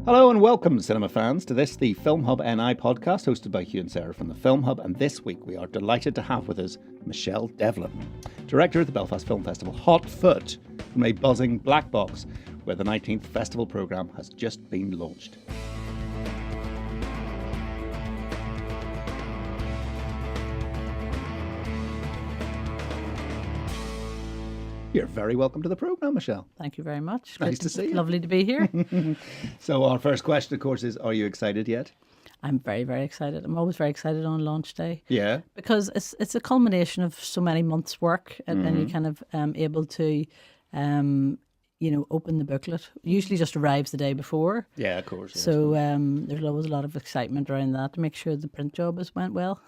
Hello and welcome, cinema fans, to this, the Film Hub NI podcast, hosted by Hugh and Sarah from the Film Hub. And this week we are delighted to have with us Michele Devlin, director of the Belfast Film Festival, hot foot from a buzzing black box, where the 19th festival programme has just been launched. You're very welcome to the programme, Michele. Thank you very much. Nice to see you. Lovely to be here. So our first question, of course, is, are you excited yet? I'm very, very excited. I'm always very excited on launch day. Yeah. Because it's a culmination of so many months' work, and you're kind of able to, open the booklet. Usually just arrives the day before. Yeah, of course. So there's always a lot of excitement around that to make sure the print job has went well.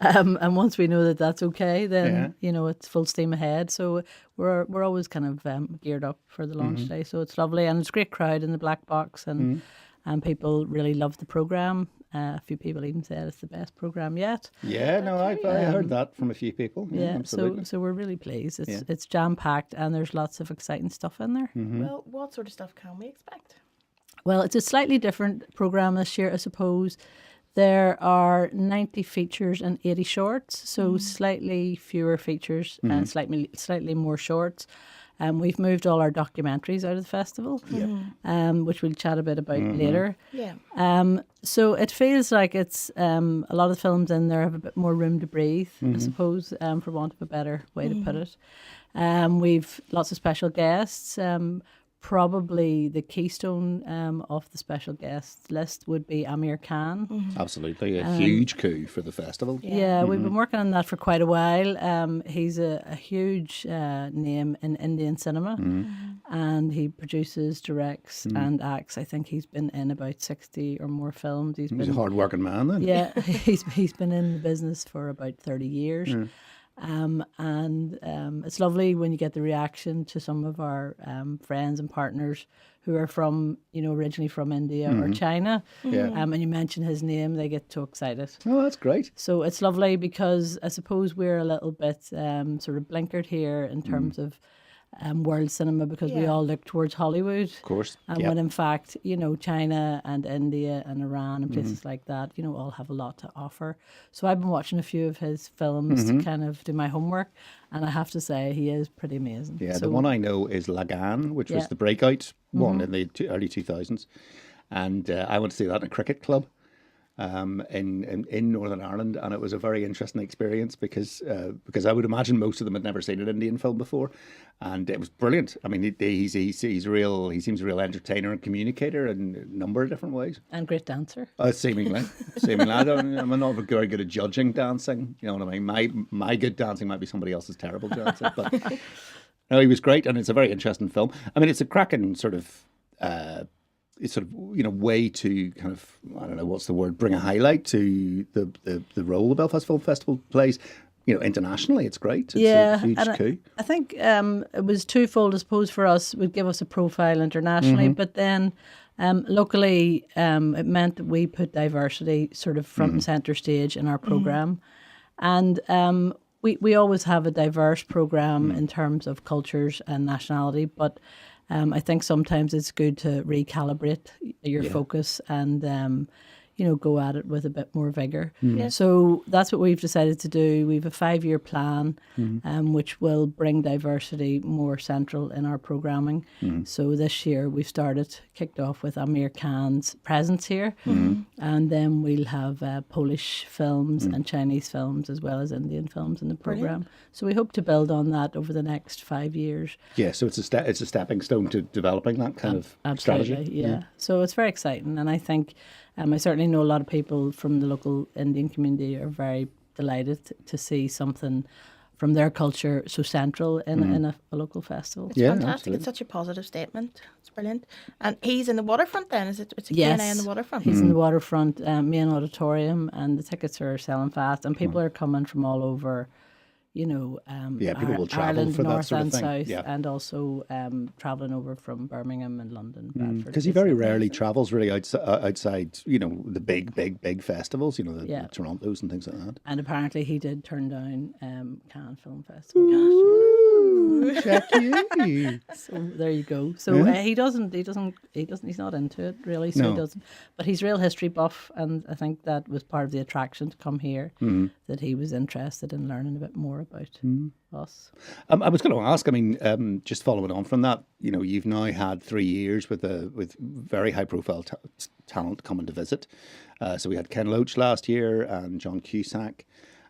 And once we know that that's okay, then it's full steam ahead. So we're always kind of geared up for the launch day. So it's lovely, and it's a great crowd in the black box, and people really love the programme. A few people even said it's the best programme yet. Yeah, no, I heard that from a few people. Yeah, absolutely. So we're really pleased. It's jam-packed, and there's lots of exciting stuff in there. Well, what sort of stuff can we expect? Well, it's a slightly different programme this year, I suppose. There are 90 features and 80 shorts, so slightly fewer features and slightly more shorts. We've moved all our documentaries out of the festival, which we'll chat a bit about later. Yeah. So it feels like it's a lot of films in there have a bit more room to breathe, I suppose, for want of a better way to put it. We've lots of special guests. Probably the keystone of the special guests list would be Aamir Khan. Absolutely, a huge coup for the festival. Yeah, we've been working on that for quite a while. He's a huge name in Indian cinema, and he produces, directs and acts. I think he's been in about 60 or more films. He's a hard-working man then. Yeah, he's been in the business for about 30 years. It's lovely when you get the reaction to some of our friends and partners who are from, originally from India or China. Yeah. And you mention his name, they get so excited. Oh, that's great. So it's lovely because I suppose we're a little bit sort of blinkered here in terms of world cinema, because we all look towards Hollywood. Of course. And when in fact, China and India and Iran and places like that, all have a lot to offer. So I've been watching a few of his films to kind of do my homework, and I have to say he is pretty amazing. Yeah, the one I know is Lagan, which was the breakout one in the early 2000s. And I went to see that in a cricket club in Northern Ireland, and it was a very interesting experience because I would imagine most of them had never seen an Indian film before, and it was brilliant. I mean, he seems a real entertainer and communicator in a number of different ways, and great dancer. Seemingly. I'm not very good at judging dancing. You know what I mean? My good dancing might be somebody else's terrible dancing, but no, he was great, and it's a very interesting film. I mean, it's a cracking sort of. Way to kind of, I don't know what's the word, bring a highlight to the role the Belfast Film Festival plays. Internationally, it's great. It's a huge coup. I think it was twofold, I suppose, for us. It would give us a profile internationally, but then locally, it meant that we put diversity sort of front and centre stage in our programme. And we always have a diverse programme in terms of cultures and nationality, but I think sometimes it's good to recalibrate your focus and, go at it with a bit more vigour. So that's what we've decided to do. We have a 5-year plan which will bring diversity more central in our programming. So this year we've kicked off with Aamir Khan's presence here, and then we'll have Polish films and Chinese films as well as Indian films in the programme. So we hope to build on that over the next 5 years. Yeah, so it's a stepping stone to developing that kind of strategy. Absolutely, yeah. So it's very exciting, and I think I certainly know a lot of people from the local Indian community are very delighted to see something from their culture so central in a local festival. It's fantastic. Absolutely. It's such a positive statement. It's brilliant. And he's in the waterfront then, is it? It's a Q&A in the waterfront. He's in the waterfront, main auditorium, and the tickets are selling fast, and people are coming from all over. People will travel Ireland, for that North sort of and thing. South, and also travelling over from Birmingham and London, Bradford. Because he very rarely travels really outside, the big festivals, the Torontos and things like that. And apparently he did turn down Cannes Film Festival last year. check you. So there you go. So he's not into it really. So No. he doesn't. But he's real history buff, and I think that was part of the attraction to come here. That he was interested in learning a bit more about us. I was going to ask. I mean, just following on from that, you've now had 3 years with very high profile talent coming to visit. So we had Ken Loach last year and John Cusack.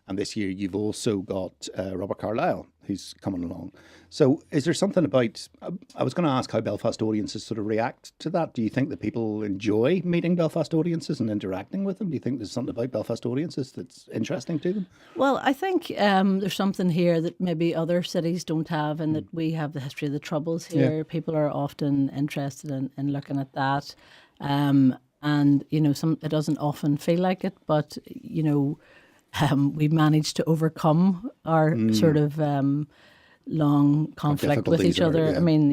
And this year you've also got Robert Carlyle, who's coming along. So is there something about, I was going to ask how Belfast audiences sort of react to that. Do you think that people enjoy meeting Belfast audiences and interacting with them? Do you think there's something about Belfast audiences that's interesting to them? Well, I think there's something here that maybe other cities don't have, and that we have the history of the Troubles here. Yeah. People are often interested in looking at that. And, it doesn't often feel like it, but, we managed to overcome our sort of long conflict with each other. I mean,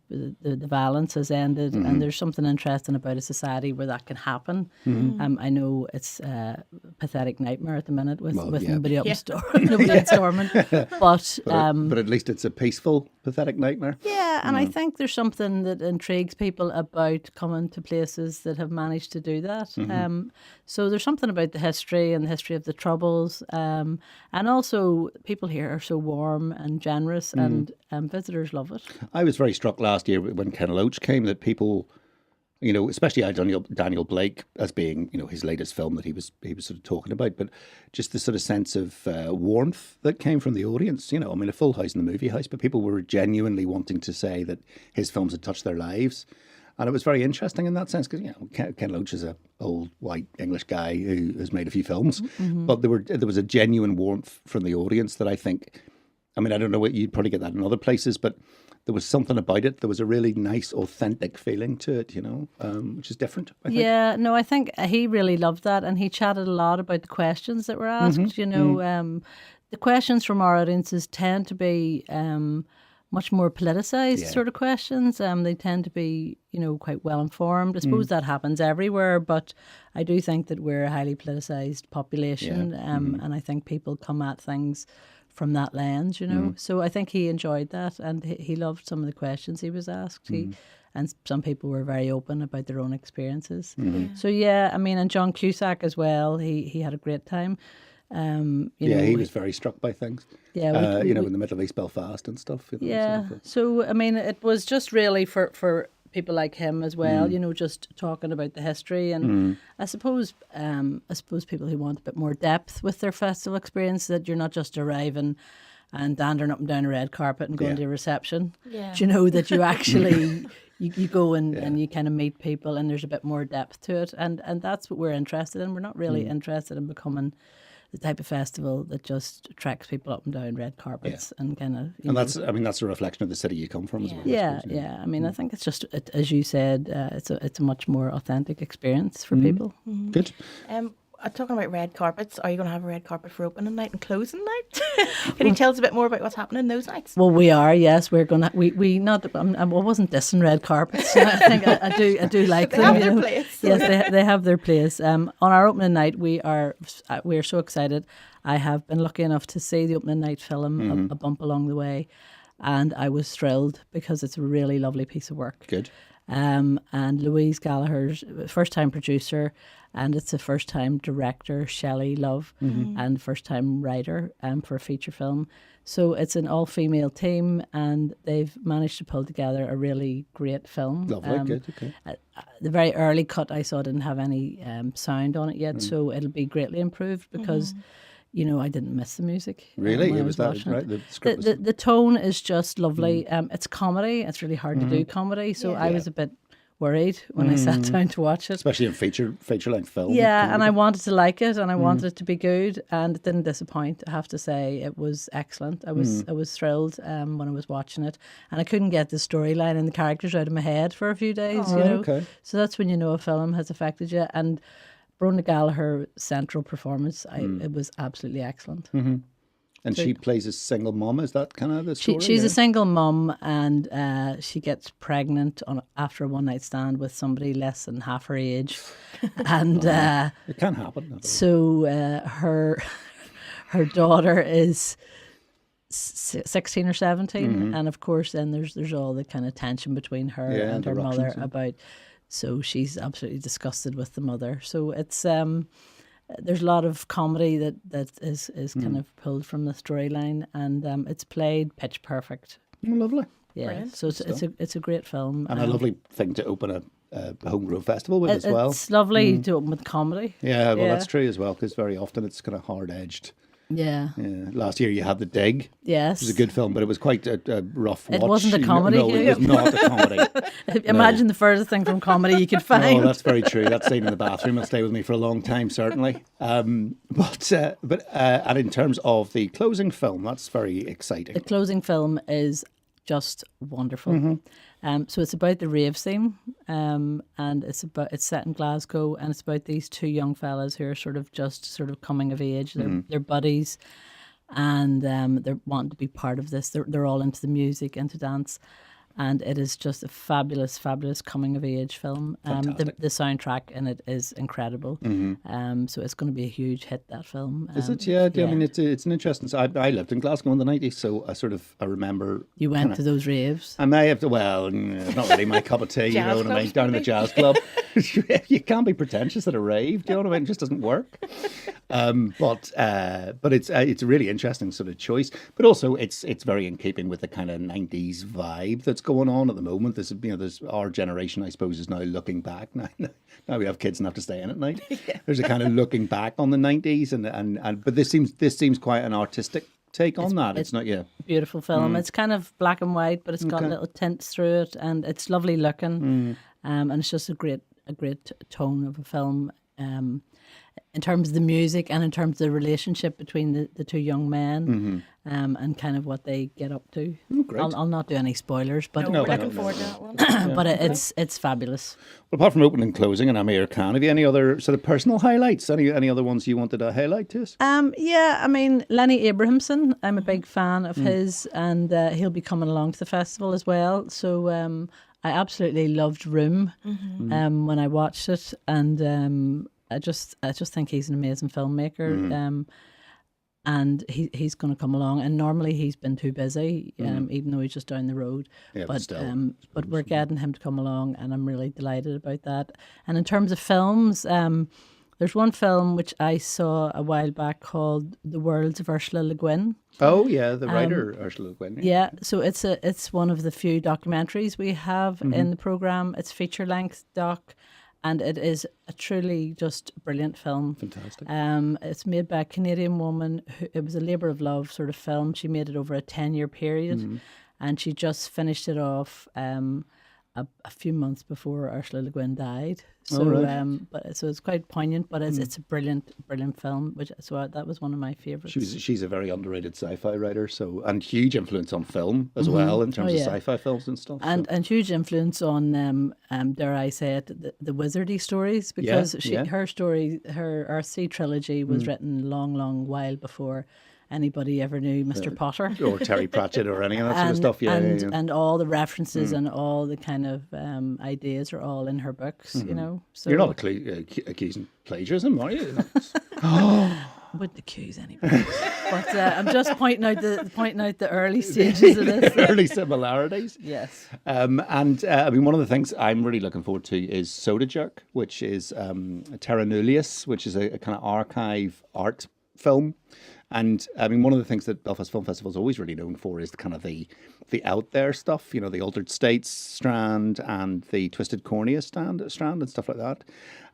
the violence has ended, and there's something interesting about a society where that can happen. I know it's a pathetic nightmare at the minute with nobody up nobody storming, but at least it's a peaceful, pathetic nightmare. Yeah, and I think there's something that intrigues people about coming to places that have managed to do that. So there's something about the history and the history of the Troubles, and also people here are so warm and generous. And visitors love it. I was very struck last year when Ken Loach came that people, especially Daniel Blake as being, his latest film that he was sort of talking about, but just the sort of sense of warmth that came from the audience. A full house in the movie house, but people were genuinely wanting to say that his films had touched their lives. And it was very interesting in that sense because, Ken Loach is an old white English guy who has made a few films, but there was a genuine warmth from the audience that I think. I mean, I don't know what you'd probably get that in other places, but there was something about it. There was a really nice, authentic feeling to it, which is different, I think. Yeah, no, I think he really loved that, and he chatted a lot about the questions that were asked. The questions from our audiences tend to be much more politicised sort of questions. They tend to be, quite well informed. I suppose that happens everywhere, but I do think that we're a highly politicised population, and I think people come at things from that lens, So I think he enjoyed that, and he loved some of the questions he was asked. And some people were very open about their own experiences. So and John Cusack as well, he had a great time. He was very struck by things. Yeah, in the Middle East, Belfast and stuff. So it was just really for people like him as well, just talking about the history, and I suppose people who want a bit more depth with their festival experience, that you're not just arriving and dandering up and down a red carpet and going to a reception. Yeah. That you actually you go and you kind of meet people, and there's a bit more depth to it, and that's what we're interested in. We're not really interested in becoming the type of festival that just tracks people up and down red carpets and kind of. And that's a reflection of the city you come from as well. Yeah. I mean, I think it's just, as you said, it's a much more authentic experience for people. Good. Talking about red carpets, are you going to have a red carpet for opening night and closing night? Can you tell us a bit more about what's happening those nights? Well, we are. Yes, we're going to. I wasn't dissing red carpets. I think I do like they them. Have their place. Yes, they have their place. On our opening night, we are so excited. I have been lucky enough to see the opening night film a bump along the way, and I was thrilled because it's a really lovely piece of work. Good. And Louise Gallagher's first-time producer, and it's a first-time director, Shelley Love, and first-time writer for a feature film. So it's an all-female team, and they've managed to pull together a really great film. Lovely, good, okay. The very early cut I saw didn't have any sound on it yet, so it'll be greatly improved because... I didn't miss the music. Really? It was that, right? The script was... the tone is just lovely. It's comedy. It's really hard to do comedy. So I was a bit worried when I sat down to watch it. Especially in feature-length film. Yeah, and I wanted to like it, and I wanted it to be good, and it didn't disappoint. I have to say, it was excellent. I was thrilled when I was watching it, and I couldn't get the storyline and the characters out of my head for a few days. Okay. So that's when you know a film has affected you. And Brona Gallagher's central performance, it was absolutely excellent. And she plays a single mum, is that kind of the story? She's a single mum, and she gets pregnant after a one-night stand with somebody less than half her age. And it can happen. So her daughter is 16 or 17, and of course then there's all the kind of tension between her and her mother about. So she's absolutely disgusted with the mother. So it's there's a lot of comedy that is kind of pulled from the storyline, and it's played pitch perfect. Oh, lovely. Yeah, Brilliant. so it's a great film, And a lovely thing to open a homegrown festival with as well. It's lovely to open with comedy. Yeah, well, that's true as well, because very often it's kind of hard-edged. Yeah. Last year you had The Dig. Yes. It was a good film, but it was quite a rough watch. It wasn't a comedy. No, it was not a comedy. Imagine the furthest thing from comedy you could find. Oh, that's very true. That scene in the bathroom will stay with me for a long time, certainly. But and in terms of the closing film, that's very exciting. The closing film is just wonderful. So it's about the rave scene, and it's set in Glasgow, and it's about these two young fellas who are sort of coming of age. They're buddies, and they're wanting to be part of this. They're all into the music, into dance. And it is just a fabulous, fabulous coming of age film. The soundtrack in it is incredible. So it's going to be a huge hit, that film. Is it? Yeah. I mean, it's an interesting. So I lived in Glasgow in the 90s, so I remember. You went to those raves? I may have to. Well, it's not really my cup of tea. You know what I mean? Down in the jazz club, you can't be pretentious at a rave. Do you know what I mean? It just doesn't work. But it's a really interesting sort of choice. But also, it's very in keeping with the kind of 90s vibe that's going on at the moment. There's our generation, I suppose, is now looking back. Now we have kids and have to stay in at night. There's a kind of looking back on the 90s, but this seems quite an artistic take on that. It's not beautiful film. It's kind of black and white, but it's got little tints through it, and it's lovely looking. And it's just a great tone of a film. In terms of the music and in terms of the relationship between the two young men, and kind of what they get up to. Oh, great. I'll not do any spoilers, but we're looking forward to that one. but it's fabulous. Well, apart from opening and closing and Aamir Khan, have you any other sort of personal highlights? Any other ones you wanted to highlight to us? Yeah, I mean, Lenny Abrahamson, I'm a big fan of his, and he'll be coming along to the festival as well. So I absolutely loved Room when I watched it, and I just think he's an amazing filmmaker, and he's going to come along. And normally he's been too busy, even though he's just down the road. Yeah, but we're getting him to come along, and I'm really delighted about that. And in terms of films, there's one film which I saw a while back called The Worlds of Ursula Le Guin. Oh yeah, the writer Ursula Le Guin. Yeah, so it's one of the few documentaries we have in the programme. It's feature-length doc. And it is a truly just brilliant film. Fantastic. It's made by a Canadian woman. It was a labour of love sort of film. She made it over a 10-year period. And she just finished it off a few months before Ursula Le Guin died. So, so it's quite poignant, but it's a brilliant film. That was one of my favourites. She's a very underrated sci-fi writer, and huge influence on film as well in terms of sci-fi films and stuff. And huge influence on, dare I say it, the wizardy stories, because her story, her Earthsea trilogy was written long while before anybody ever knew Mr. Potter or Terry Pratchett or any of that sort of stuff. And all the references and all the kind of ideas are all in her books, you know. So you're not accusing plagiarism, are you? Wouldn't accuse anybody, but I'm just pointing out the early stages of this. Early similarities. Yes. I mean, one of the things I'm really looking forward to is Soda Jerk, which is Terra Nullius, which is a kind of archive art film. And I mean, one of the things that Belfast Film Festival is always really known for is the kind of the out there stuff, you know, the Altered States strand and the Twisted Cornea strand and stuff like that.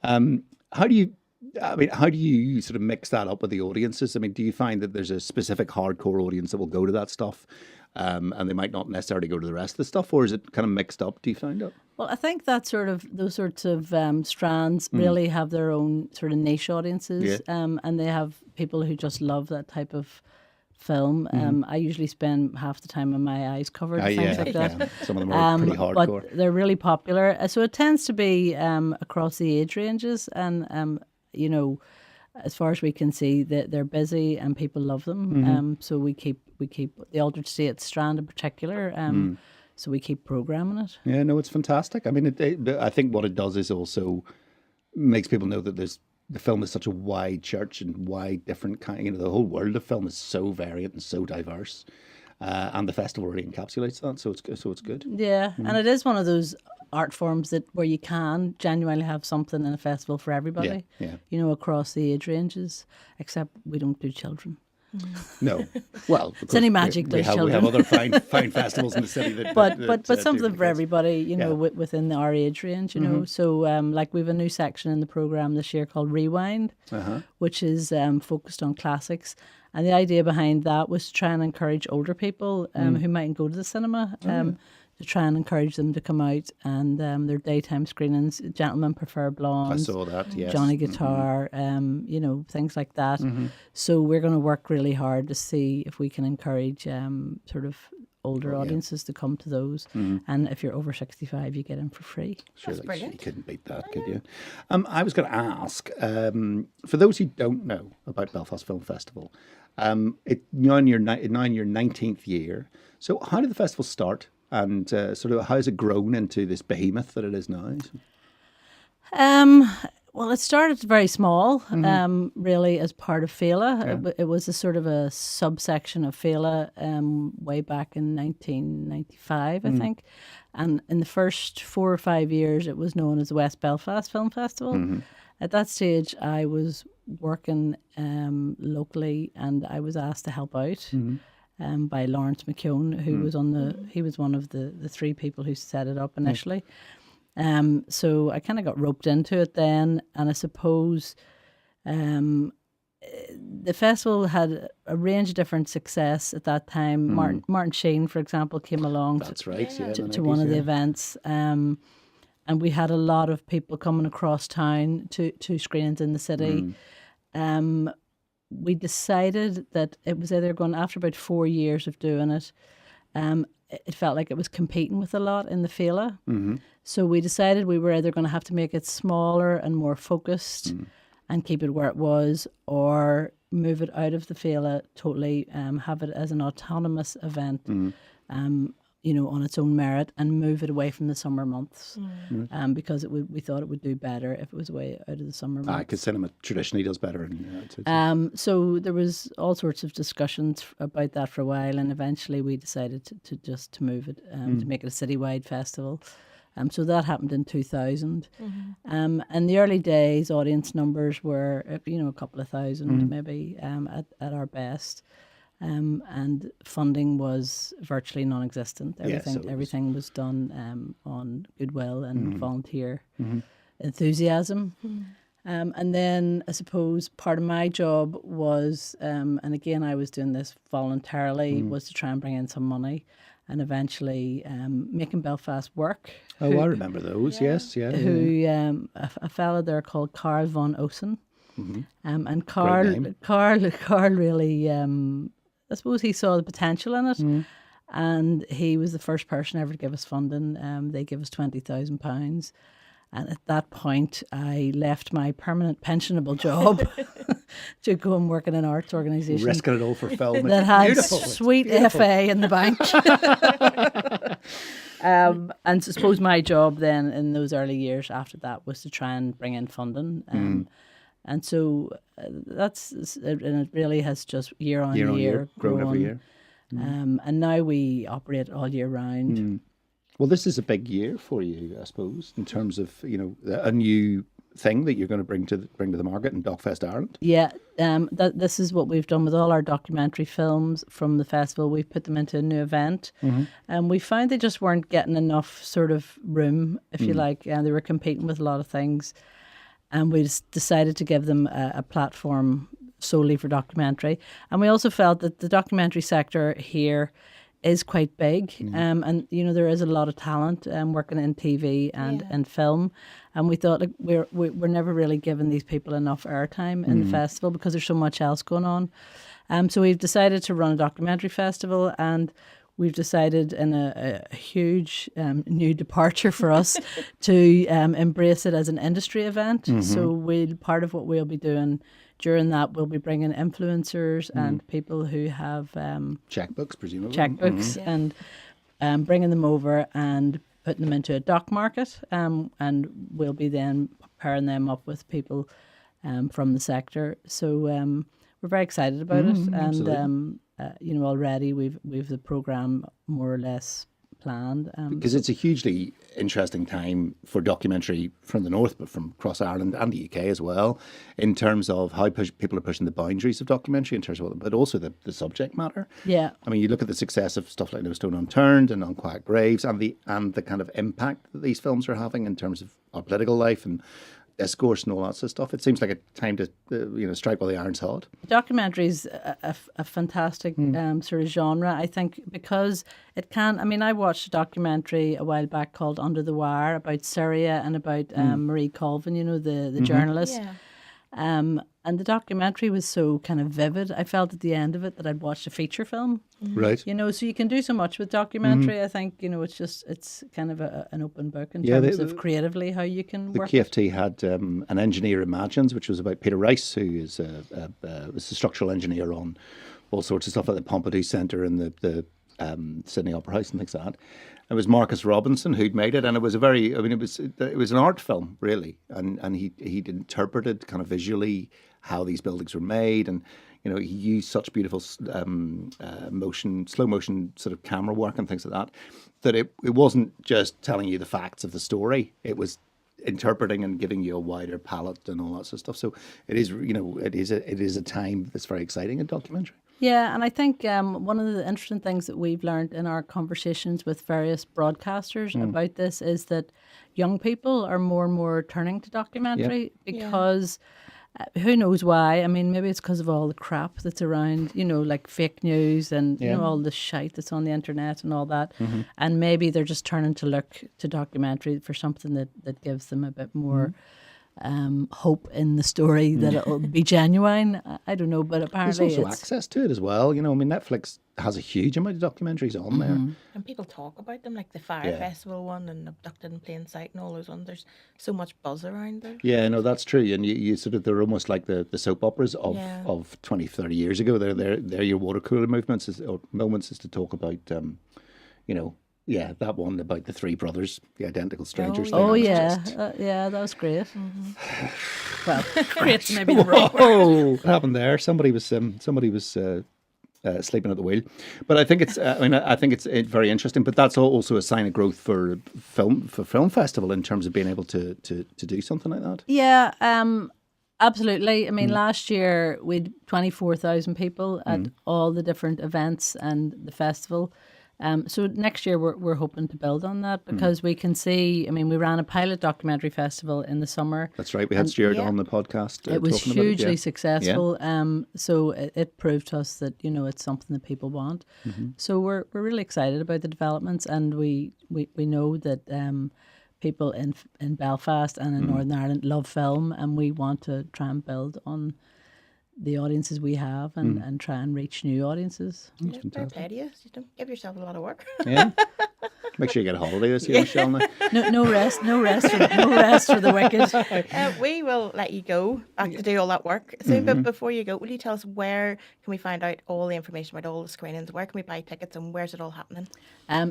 How do you sort of mix that up with the audiences? I mean, do you find that there's a specific hardcore audience that will go to that stuff, and they might not necessarily go to the rest of the stuff, or is it kind of mixed up? Do you find out? Well, I think those sorts of strands really have their own sort of niche audiences, and they have people who just love that type of film. I usually spend half the time with my eyes covered, things like that. Yeah. Some of them are pretty hardcore. But they're really popular. So it tends to be across the age ranges, and you know, as far as we can see, they're busy and people love them. So we keep the Altered States strand in particular. So we keep programming it. Yeah, no, it's fantastic. I mean, I think what it does is also makes people know that there's the film is such a wide church and wide different kind. You know, the whole world of film is so varied and so diverse, and the festival really encapsulates that. So it's good. Yeah, and it is one of those art forms that where you can genuinely have something in a festival for everybody. Yeah. You know, across the age ranges. Except we don't do children. No, well, Cindy Magic we does have children. other fine festivals in the city that. But do something for kids. everybody, you know, Yeah. within our age range, you know. So, like we have a new section in the program this year called Rewind, which is focused on classics. And the idea behind that was to try and encourage older people who mightn't go to the cinema, to try and encourage them to come out and their daytime screenings. Gentlemen Prefer I Blondes, saw that. Yes. Johnny Guitar, you know, things like that. So we're going to work really hard to see if we can encourage sort of older audiences to come to those. And if you're over 65, you get in for free. Sure, That's like, brilliant. you couldn't beat that, could you? I was going to ask, for those who don't know about Belfast Film Festival, now in your 19th year. So how did the festival start, and sort of how has it grown into this behemoth that it is now? Well, it started very small, really, as part of FELA. It was a sort of a subsection of FELA way back in 1995, I think. And in the first 4 or 5 years, it was known as the West Belfast Film Festival. At that stage, I was working locally, and I was asked to help out by Lawrence McKeown, who was he was one of the 3 people who set it up initially. So I kind of got roped into it then, and I suppose the festival had a range of different success at that time. Martin Sheen, for example, came along That's right. Yeah, to one of the events, and we had a lot of people coming across town to screenings in the city. We decided that it was either going, after about 4 years of doing it, it felt like it was competing with a lot in the FELA. So we decided we were either going to have to make it smaller and more focused and keep it where it was, or move it out of the FELA totally, have it as an autonomous event, you know, on its own merit, and move it away from the summer months, because we thought it would do better if it was away out of the summer months. Because cinema traditionally does better. So there was all sorts of discussions about that for a while, and eventually we decided to move it, to make it a citywide festival. So that happened in 2000. And the early days, audience numbers were, you know, a couple of thousand maybe at our best. And funding was virtually non-existent. Everything was done on goodwill and volunteer enthusiasm. And then I suppose part of my job was, and again I was doing this voluntarily, was to try and bring in some money, and eventually making Belfast work. I remember those. Yes, yeah. Who a fella there called Carl von Osen, and Carl really. I suppose he saw the potential in it, and he was the first person ever to give us funding. They gave us £20,000, and at that point, I left my permanent pensionable job to go and work in an arts organisation, Risking it all for film. that had Beautiful. sweet FA in the bank. And I suppose my job then in those early years after that was to try and bring in funding. And so and it really has just year on year grown every year. And now we operate all year round. Well, this is a big year for you, I suppose, in terms of, you know, a new thing that you're going to bring to the market in DocFest Ireland. Yeah, this is what we've done with all our documentary films from the festival. We've put them into a new event, and we found they just weren't getting enough sort of room, if you like, and they were competing with a lot of things. And we just decided to give them a platform solely for documentary. And we also felt that the documentary sector here is quite big. And, you know, there is a lot of talent working in TV and film. And we thought, like, we're never really giving these people enough airtime in the festival because there's so much else going on. So we've decided to run a documentary festival, and we've decided in a huge new departure for us to embrace it as an industry event. So part of what we'll be doing during that, we'll be bringing influencers and people who have checkbooks, presumably. And bringing them over and putting them into a doc market. And we'll be then pairing them up with people from the sector. So we're very excited about it, and already we've the programme more or less planned. Because it's a hugely interesting time for documentary from the north, but from across Ireland and the UK as well, in terms of how people are pushing the boundaries of documentary, in terms of, but also the subject matter. Yeah, I mean, you look at the success of stuff like No Stone Unturned and Unquiet Graves, and the kind of impact that these films are having in terms of our political life and discourse and all that sort of stuff. It seems like a time to strike while the iron's hot. Documentary is a fantastic sort of genre, I think, because it can. I mean, I watched a documentary a while back called Under the Wire about Syria and about Marie Colvin, the journalist. Yeah. And the documentary was so kind of vivid. I felt at the end of it that I'd watched a feature film. Right. So you can do so much with documentary. I think, it's kind of an open book in terms of creatively how you can work. The KFT had An Engineer Imagines, which was about Peter Rice, who is was a structural engineer on all sorts of stuff like the Pompidou Centre and the Sydney Opera House and things like that. It was Marcus Robinson who'd made it, and it was it was an art film really, and he'd interpreted kind of visually how these buildings were made, and he used such beautiful slow motion sort of camera work and things like that it wasn't just telling you the facts of the story, it was interpreting and giving you a wider palette and all that sort of stuff. So it is it is a time that's very exciting in documentary. Yeah, and I think one of the interesting things that we've learned in our conversations with various broadcasters about this is that young people are more and more turning to documentary because who knows why? I mean, maybe it's because of all the crap that's around, like fake news and all the shite that's on the internet and all that. And maybe they're just turning to look to documentary for something that gives them a bit more hope in the story that it'll be genuine. I don't know, but apparently there's also access to it as well. Netflix has a huge amount of documentaries on there. And people talk about them, like the Fire Festival one and Abducted in Plain Sight and all those ones. There's so much buzz around there. Yeah, no, that's true. And you sort of, they're almost like the soap operas of 20, 30 years ago. They're your water cooler movements or moments is to talk about, yeah, that one about the three brothers, the identical strangers. Oh, yeah. That was great. Well, great's maybe the wrong word. Oh, what happened there? Somebody was sleeping at the wheel. But I think it's, I think it's very interesting. But that's also a sign of growth for film festival in terms of being able to do something like that. Yeah, absolutely. I mean, last year we had 24,000 people at all the different events and the festival. So next year we're hoping to build on that because we can see, I mean, we ran a pilot documentary festival in the summer. That's right. We had Stuart on the podcast. It was hugely successful. Yeah. So it proved to us that, it's something that people want. So we're really excited about the developments, and we know that people in Belfast and in Northern Ireland love film, and we want to try and build on the audiences we have and try and reach new audiences. Fair play to you. You don't give yourself a lot of work. Yeah. Make sure you get a holiday this year, Michelle. No rest for the wicked. We will let you go back to do all that work. So, but before you go, will you tell us where can we find out all the information about all the screenings? Where can we buy tickets, and where's it all happening?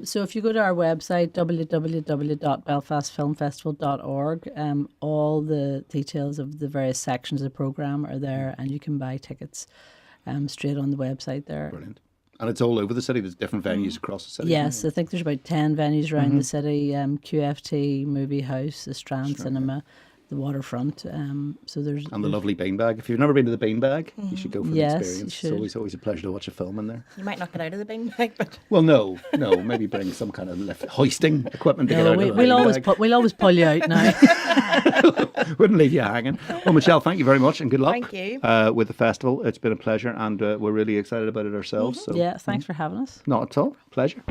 So if you go to our website, www.belfastfilmfestival.org, all the details of the various sections of the programme are there, and you can buy tickets straight on the website there. Brilliant. And it's all over the city. There's different venues across the city. Yes, I think there's about 10 venues around the city. QFT, Movie House, the Strand Cinema, the Waterfront. So there's the lovely Beanbag. If you've never been to the Beanbag, you should go for the experience. You should. It's always a pleasure to watch a film in there. You might not get out of the beanbag, but well, no. Maybe bring some kind of hoisting equipment to get out of the beanbag. We'll always pull you out now. Wouldn't leave you hanging. Well, Michelle, thank you very much and good luck. Thank you. With the festival. It's been a pleasure, and we're really excited about it ourselves. So, yeah, thanks for having us. Not at all. Pleasure.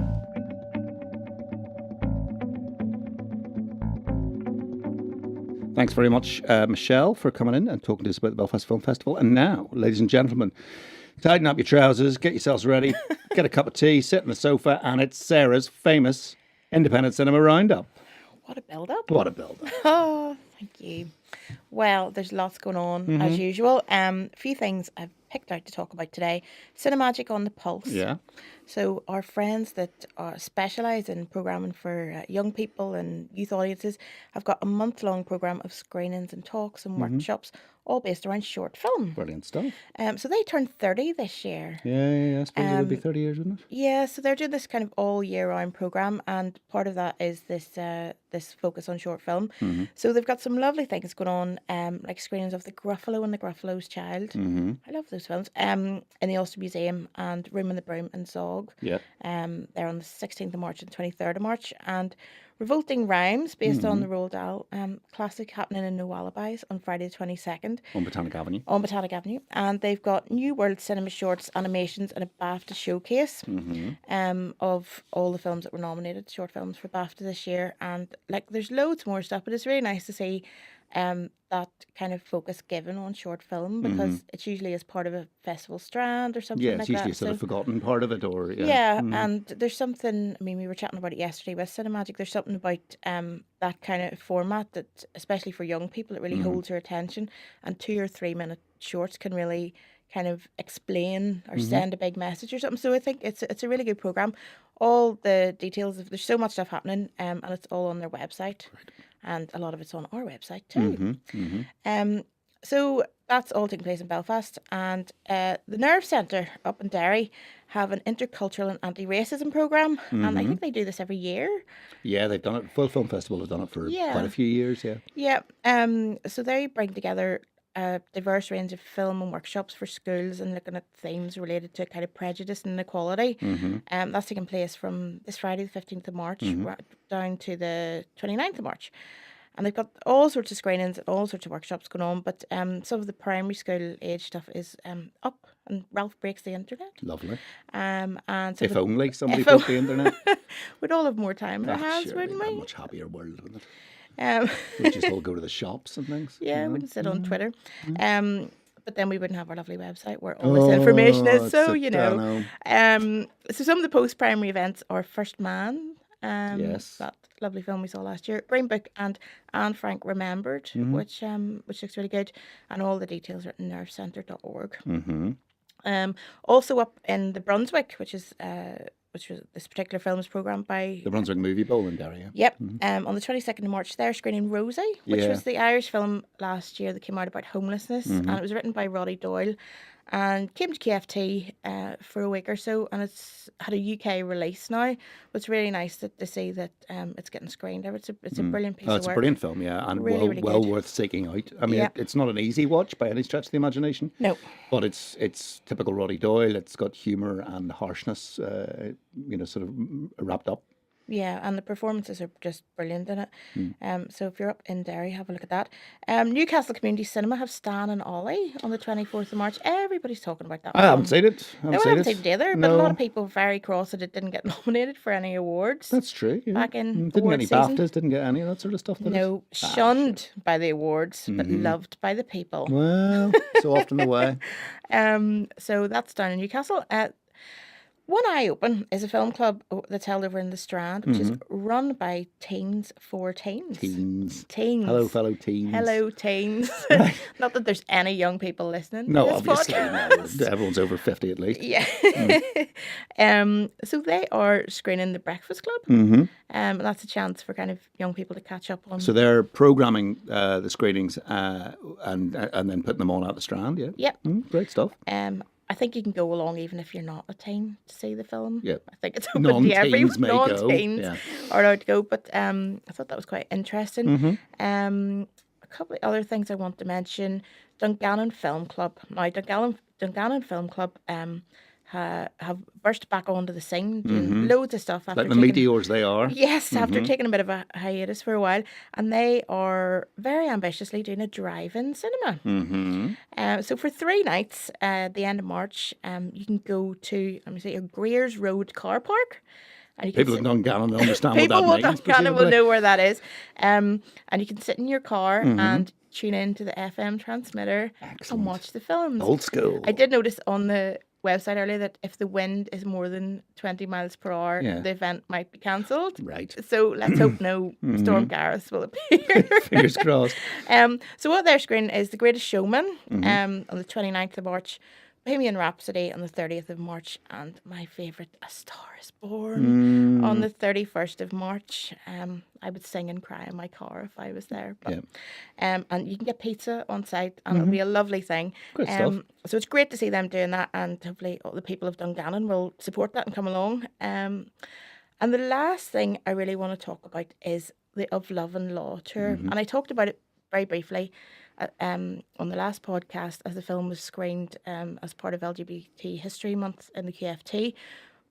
Thanks very much, Michelle, for coming in and talking to us about the Belfast Film Festival. And now, ladies and gentlemen, tighten up your trousers, get yourselves ready, get a cup of tea, sit on the sofa, and it's Sarah's famous Independent Cinema Roundup. What a build-up. What a build-up. Oh, thank you. Well, there's lots going on, as usual. A few things I've picked out to talk about today. Cinemagic on the Pulse. Yeah. So our friends that specialise in programming for young people and youth audiences have got a month-long programme of screenings and talks and workshops all based around short film. Brilliant stuff. So they turned 30 this year. Yeah. I suppose it would be 30 years, wouldn't it? Yeah, so they're doing this kind of all year round program, and part of that is this focus on short film. So they've got some lovely things going on, like screenings of The Gruffalo and The Gruffalo's Child. I love those films. In the Ulster Museum and Room in the Broom and Zog. Yeah. They're on the 16th of March and 23rd of March, and Revolting Rhymes, based on the Roald Dahl classic, happening in No Alibis on Friday the 22nd. On Botanic Avenue. On Botanic Avenue. And they've got New World Cinema Shorts, Animations, and a BAFTA showcase of all the films that were nominated, short films for BAFTA this year. And like, there's loads more stuff, but it's really nice to see that kind of focus given on short film, because it's usually as part of a festival strand or something like that. Yeah, it's usually a sort of forgotten part of it, or and there's something, I mean, we were chatting about it yesterday with Cinemagic, there's something about that kind of format that, especially for young people, it really holds your attention, and 2 or 3 minute shorts can really kind of explain or send a big message or something. So I think it's a really good programme. All the details, there's so much stuff happening, and it's all on their website. Right. And a lot of it's on our website too. So that's all taking place in Belfast. And the Nerve Centre up in Derry have an intercultural and anti-racism programme. And I think they do this every year. Yeah, they've done it. Full Film Festival have done it for quite a few years, Yeah. So they bring together a diverse range of film and workshops for schools, and looking at themes related to kind of prejudice and inequality. That's taking place from this Friday, the 15th of March, down to the 29th of March. And they've got all sorts of screenings and all sorts of workshops going on, but some of the primary school age stuff is up, and Ralph Breaks the Internet. Lovely. And so if only somebody broke the internet. We'd all have more time in our hands, sure, wouldn't we? A much happier world, wouldn't it? We just all go to the shops and things. Yeah, we can sit on Twitter. But then we wouldn't have our lovely website where all this information is. So, you know. So some of the post-primary events are First Man. Yes. That lovely film we saw last year. Green Book and Anne Frank Remembered, which looks really good. And all the details are at nervecentre.org. Also up in the Brunswick, which was this particular film is programmed by the Brunswick Movie Bowl in Derry. Yep. On the 22nd of March, they're screening Rosie, which was the Irish film last year that came out about homelessness, and it was written by Roddy Doyle, and came to KFT for a week or so, and it's had a UK release now. But it's really nice to see that it's getting screened. It's a brilliant piece of work. It's a brilliant film, yeah, and really well worth seeking out. I mean, it's not an easy watch by any stretch of the imagination. No. But it's typical Roddy Doyle. It's got humour and harshness, sort of wrapped up. Yeah, and the performances are just brilliant in it. So if you're up in Derry, have a look at that. Newcastle Community Cinema have Stan and Ollie on the 24th of March. Everybody's talking about that. I haven't seen it. I haven't seen it either, but a lot of people very cross that it didn't get nominated for any awards. That's true. Yeah. Back in didn't get any season. BAFTAs, didn't get any of that sort of stuff. No, shunned by the awards, but loved by the people. Well, so often the way. So that's down in Newcastle. One Eye Open is a film club that's held over in the Strand, which is run by teens for teens. Teens. Teens. Hello, teens. Hello, teens. Not that there's any young people listening. No, to obviously. Podcast. No. Everyone's over 50 at least. Yeah. So they are screening The Breakfast Club. And that's a chance for kind of young people to catch up on. So they're programming the screenings and then putting them on at the Strand, yeah? Yep. Great stuff. I think you can go along even if you're not a teen to see the film. Yeah. I think it's open to everyone. Non-teens Yeah. are allowed to go. But I thought that was quite interesting. A couple of other things I want to mention. Dungannon Film Club. Now, Dungannon Film Club have burst back onto the scene, doing loads of stuff. After like the meteors they are. Yes, after taking a bit of a hiatus for a while. And they are very ambitiously doing a drive-in cinema. So for 3 nights at the end of March, you can go to, a Greers Road car park. And people in Dungannon will understand what that means. People in Dungannon will know where that is. And you can sit in your car and tune into the FM transmitter and watch the films. Old school. I did notice on the website earlier that if the wind is more than 20 miles per hour, the event might be cancelled. Right. So let's hope no Storm Gareth will appear. Fingers crossed. So what they're screening is The Greatest Showman on the 29th of March Bohemian Rhapsody on the 30th of March, and my favourite, A Star is Born, on the 31st of March. I would sing and cry in my car if I was there. But, and you can get pizza on site, and it'll be a lovely thing. Great stuff. So it's great to see them doing that, and hopefully all the people of Dungannon will support that and come along. And the last thing I really want to talk about is the Of Love and Law tour. And I talked about it very briefly on the last podcast as the film was screened as part of LGBT History Month in the QFT.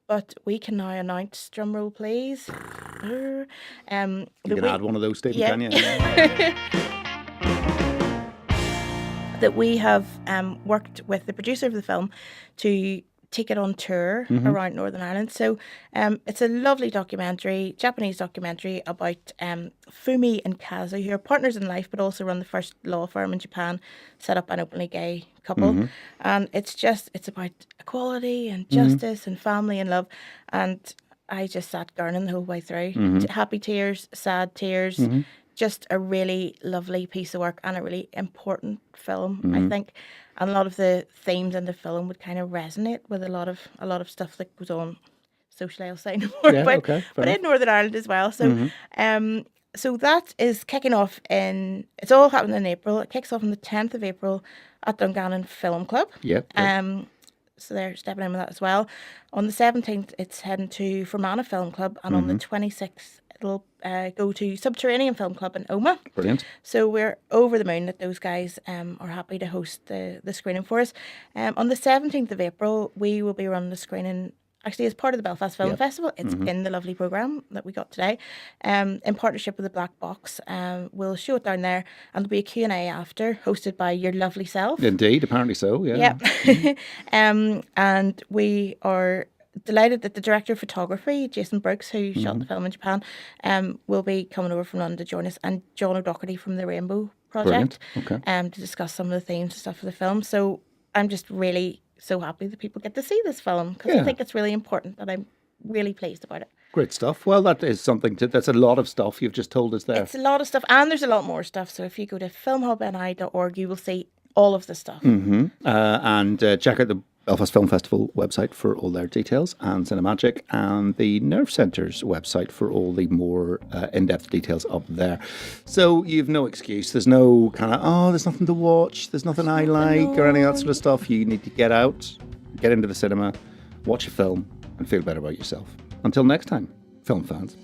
But we can now announce, drumroll please. You can add one of those, Stephen, can you? That we have worked with the producer of the film to take it on tour around Northern Ireland. So it's a lovely documentary, Japanese documentary about Fumi and Kazu, who are partners in life but also run the first law firm in Japan, set up an openly gay couple. And it's about equality and justice and family and love. And I just sat gurning the whole way through. Happy tears, sad tears. Just a really lovely piece of work and a really important film, I think. And a lot of the themes in the film would kind of resonate with a lot of stuff that goes on socially, I'll say no more about, but in Northern Ireland as well. So so that is kicking off it's all happening in April. It kicks off on the 10th of April at Dungannon Film Club. So they're stepping in with that as well. On the 17th, it's heading to Fermanagh Film Club, and on the 26th, it'll go to Subterranean Film Club in Omagh. Brilliant. So we're over the moon that those guys are happy to host the screening for us. On the 17th of April, we will be running the screening, actually as part of the Belfast Film Festival. It's in the lovely programme that we got today. In partnership with the Black Box. We'll show it down there, and there'll be a Q&A after, hosted by your lovely self. Indeed, apparently so, yeah. And we are delighted that the director of photography, Jason Brooks, who shot the film in Japan, will be coming over from London to join us, and John O'Doherty from the Rainbow Project, to discuss some of the themes and stuff for the film. So I'm just really so happy that people get to see this film, because I think it's really important, and I'm really pleased about it. Great stuff. Well, that is something that's a lot of stuff you've just told us there. It's a lot of stuff, and there's a lot more stuff. So if you go to filmhubni.org, you will see all of the stuff. And check out the Belfast Film Festival website for all their details, and Cinemagic, and the Nerve Centre's website for all the more in-depth details up there. So you've no excuse. There's no kind of, there's nothing to watch, there's nothing I like, or any of that sort of stuff. You need to get out, get into the cinema, watch a film, and feel better about yourself. Until next time, film fans.